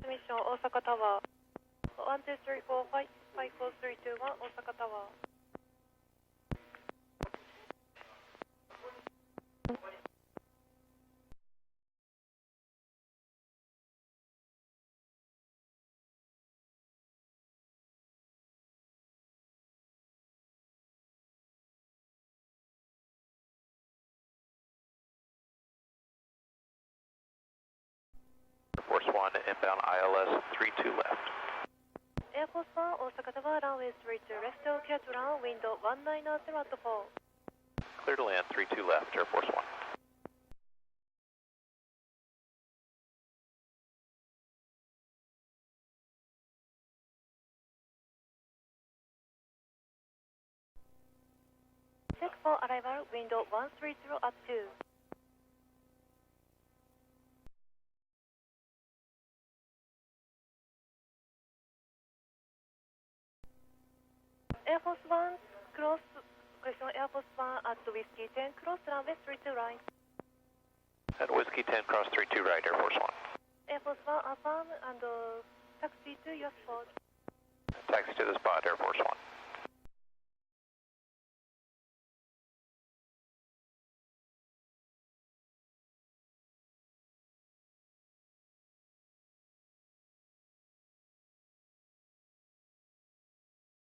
transmission 大阪タワー。123455431大阪タワー。Force 1 inbound ILS 32 left. Air Force 1 大阪タワーランウェイ32 left clear to land wind 190 at 4. Clear to land 32 left, Air Force 1. Check for arrival wind 130 at 2. Air Force 1 cross question Air Force 1 at Whiskey 10 cross runway 32 right. At Whiskey 10 cross 32 right, Air Force 1. Air Force 1 affirm and taxi to your spot. Taxi to the spot, Air Force 1.